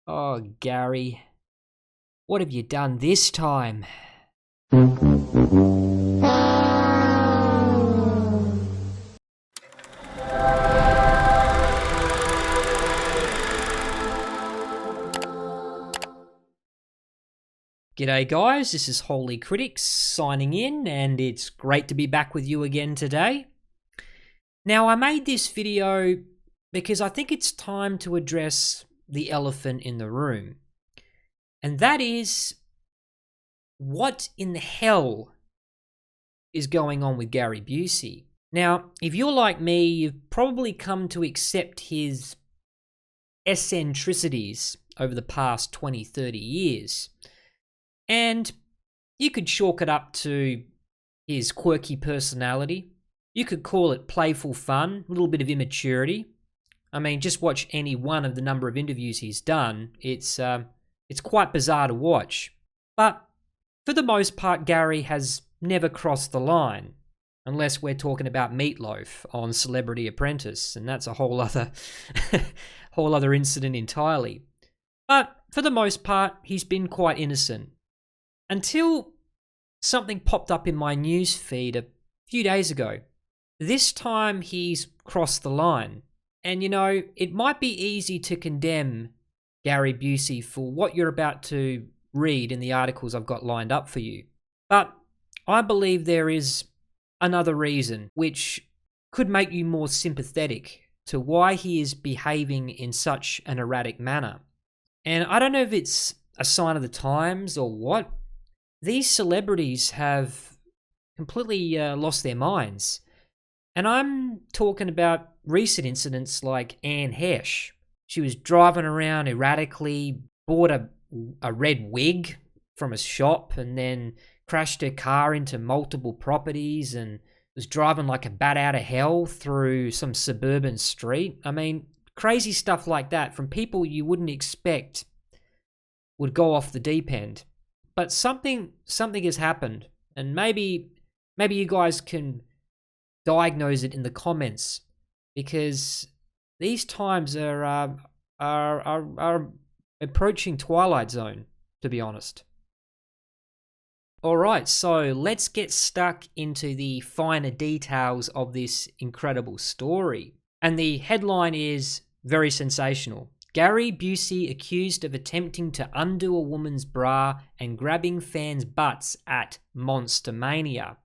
Oh, Gary, what have you done this time? G'day guys, this is Holy Critics signing in, and it's great to be back with you again today. Now, I made this video because I think it's time to address the elephant in the room. And that is, what in the hell is going on with Gary Busey? Now, if you're like me, you've probably come to accept his eccentricities over the past 20, 30 years. And you could chalk it up to his quirky personality. You could call it playful fun, a little bit of immaturity. I mean, just watch any one of the number of interviews he's done. It's quite bizarre to watch. But for the most part, Gary has never crossed the line, unless we're talking about Meatloaf on Celebrity Apprentice, and that's a whole other incident entirely. But for the most part, he's been quite innocent. Until something popped up in my news feed a few days ago. This time he's crossed the line. And you know, it might be easy to condemn Gary Busey for what you're about to read in the articles I've got lined up for you. But I believe there is another reason which could make you more sympathetic to why he is behaving in such an erratic manner. And I don't know if it's a sign of the times or what. These celebrities have completely lost their minds. And I'm talking about recent incidents like Anne Heche. She was driving around erratically, bought a red wig from a shop, and then crashed her car into multiple properties and was driving like a bat out of hell through some suburban street. I mean, crazy stuff like that from people you wouldn't expect would go off the deep end. But something has happened, and maybe you guys can diagnose it in the comments, because these times are approaching Twilight Zone, to be honest. All right, so let's get stuck into the finer details of this incredible story. And the headline is very sensational. Gary Busey accused of attempting to undo a woman's bra and grabbing fans' butts at Monster Mania,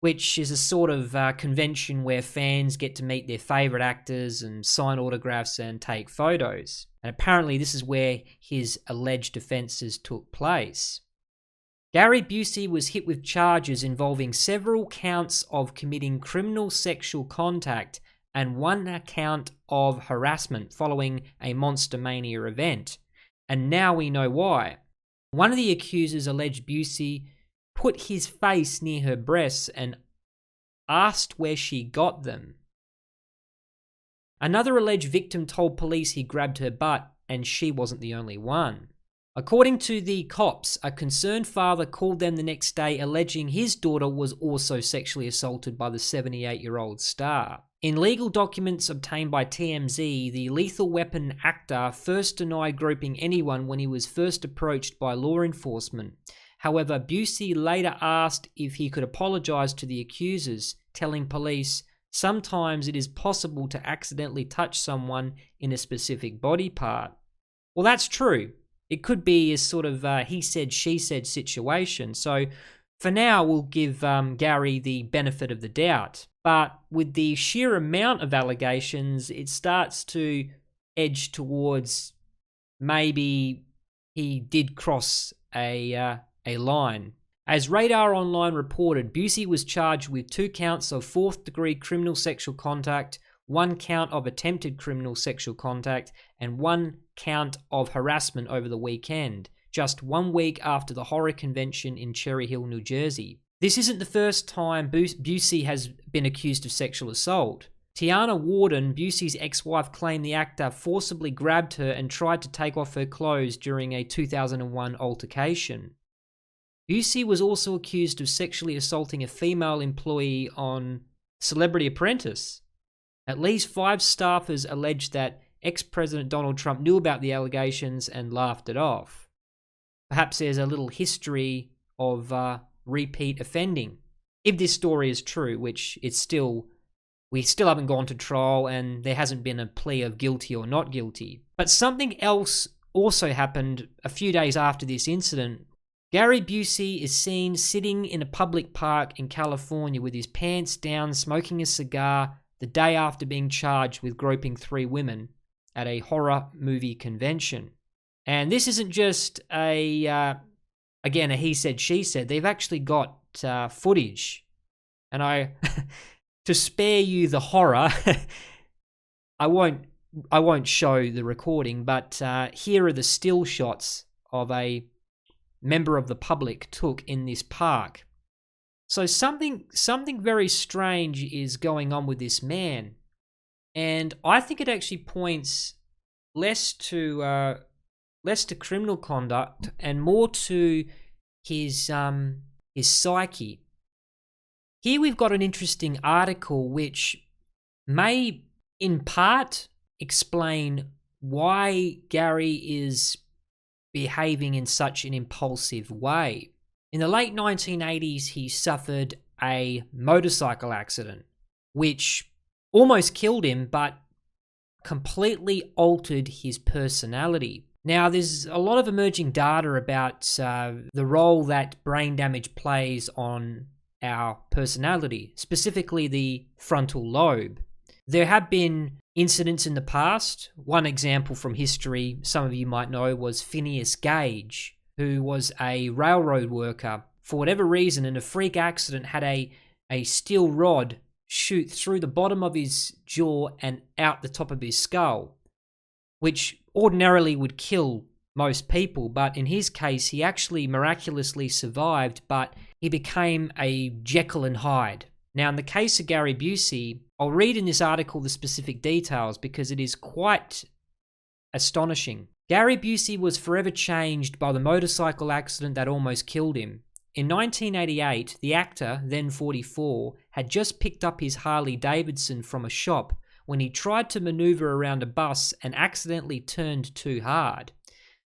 which is a sort of convention where fans get to meet their favourite actors and sign autographs and take photos. And apparently this is where his alleged offences took place. Gary Busey was hit with charges involving several counts of committing criminal sexual contact and one account of harassment following a Monster Mania event. And now we know why. One of the accusers alleged Busey put his face near her breasts and asked where she got them. Another alleged victim told police he grabbed her butt, and she wasn't the only one. According to the cops, a concerned father called them the next day alleging his daughter was also sexually assaulted by the 78-year-old star. In legal documents obtained by TMZ, the Lethal Weapon actor first denied groping anyone when he was first approached by law enforcement. However, Busey later asked if he could apologize to the accusers, telling police, "Sometimes it is possible to accidentally touch someone in a specific body part." Well, that's true. It could be a sort of he said, she said situation. So for now, we'll give Gary the benefit of the doubt. But with the sheer amount of allegations, it starts to edge towards maybe he did cross a line. As Radar Online reported, Busey was charged with 2 counts of 4th-degree criminal sexual contact, 1 count of attempted criminal sexual contact, and 1 count of harassment over the weekend, just 1 week after the horror convention in Cherry Hill, New Jersey. This isn't the first time Busey has been accused of sexual assault. Tiana Warden, Busey's ex-wife, claimed the actor forcibly grabbed her and tried to take off her clothes during a 2001 altercation. Busey was also accused of sexually assaulting a female employee on Celebrity Apprentice. At least 5 staffers alleged that ex-President Donald Trump knew about the allegations and laughed it off. Perhaps there's a little history of repeat offending. If this story is true, which we still haven't gone to trial and there hasn't been a plea of guilty or not guilty. But something else also happened a few days after this incident. Gary Busey is seen sitting in a public park in California with his pants down, smoking a cigar the day after being charged with groping 3 women at a horror movie convention. And this isn't just a he said, she said. They've actually got footage. And to spare you the horror, I won't show the recording, but here are the still shots of a member of the public took in this park. So something very strange is going on with this man, and I think it actually points less to criminal conduct and more to his psyche. Here we've got an interesting article which may in part explain why Gary is behaving in such an impulsive way. In the late 1980s, he suffered a motorcycle accident, which almost killed him, but completely altered his personality. Now, there's a lot of emerging data about the role that brain damage plays on our personality, specifically the frontal lobe. There have been incidents in the past. One example from history, some of you might know, was Phineas Gage, who was a railroad worker. For whatever reason, in a freak accident, had a steel rod shoot through the bottom of his jaw and out the top of his skull, which ordinarily would kill most people, but in his case, he actually miraculously survived, but he became a Jekyll and Hyde. Now, in the case of Gary Busey, I'll read in this article the specific details because it is quite astonishing. Gary Busey was forever changed by the motorcycle accident that almost killed him. In 1988, the actor, then 44, had just picked up his Harley Davidson from a shop when he tried to maneuver around a bus and accidentally turned too hard,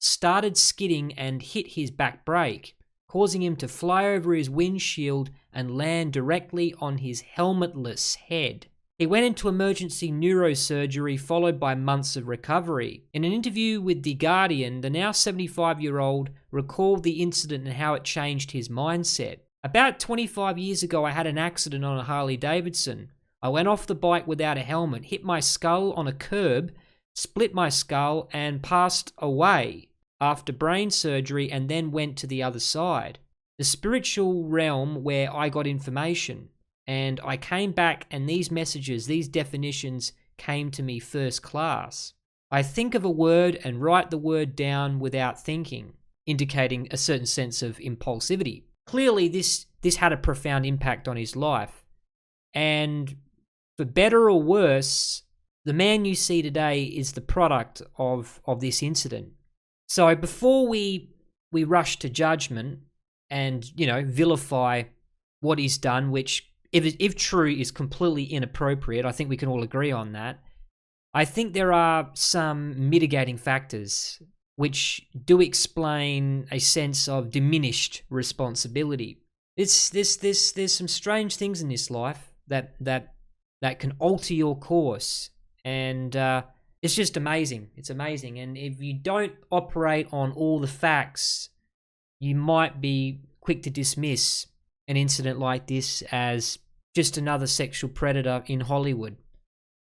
started skidding and hit his back brake, causing him to fly over his windshield and land directly on his helmetless head. He went into emergency neurosurgery followed by months of recovery. In an interview with The Guardian, the now 75-year-old recalled the incident and how it changed his mindset. About 25 years ago, I had an accident on a Harley Davidson. I went off the bike without a helmet, hit my skull on a curb, split my skull, and passed away after brain surgery and then went to the other side, the spiritual realm where I got information. And I came back and these messages, these definitions came to me first class. I think of a word and write the word down without thinking, indicating a certain sense of impulsivity. Clearly, this had a profound impact on his life. And for better or worse, the man you see today is the product of this incident. So before we rush to judgment and, vilify what he's done, which if true is completely inappropriate, I think we can all agree on that. I think there are some mitigating factors which do explain a sense of diminished responsibility. There's some strange things in this life that can alter your course, and it's just amazing. It's amazing, and if you don't operate on all the facts, you might be quick to dismiss an incident like this as just another sexual predator in Hollywood.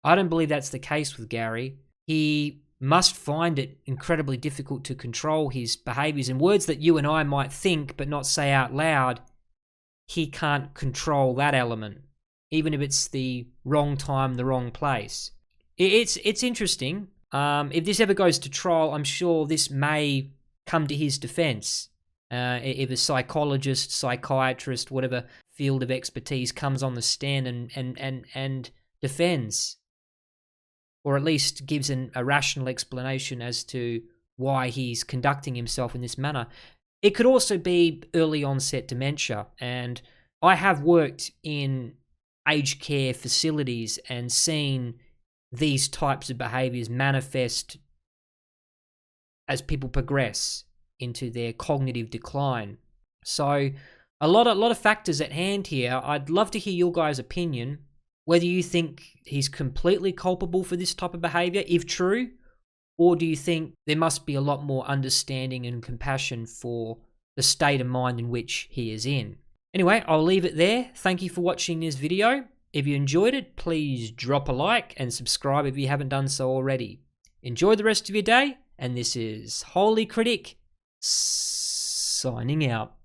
I don't believe that's the case with Gary. He must find it incredibly difficult to control his behaviors. In words that you and I might think but not say out loud, he can't control that element, even if it's the wrong time, the wrong place. It's interesting. If this ever goes to trial, I'm sure this may come to his defense. If a psychologist, psychiatrist, whatever field of expertise comes on the stand and defends, or at least gives a rational explanation as to why he's conducting himself in this manner. It could also be early onset dementia, and I have worked in aged care facilities and seen these types of behaviors manifest as people progress into their cognitive decline. So a lot of factors at hand here. I'd love to hear your guys' opinion, whether you think he's completely culpable for this type of behavior, if true, or do you think there must be a lot more understanding and compassion for the state of mind in which he is in. Anyway, I'll leave it there. Thank you for watching this video. If you enjoyed it, please drop a like and subscribe if you haven't done so already. Enjoy the rest of your day, and this is Holy Critic signing out.